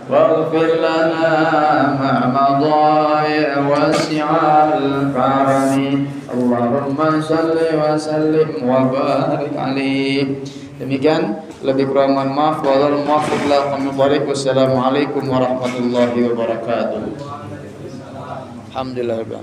waghfir lana ma madha ya wasi'al karami. Allahumma salli wa sallim wa barik alaihi. Demikian, lebih kurang mohon maaf. Wallahul muwaffiq ila aqwamit thoriq. Wassalamualaikum warahmatullahi wabarakatuh. Alhamdulillah.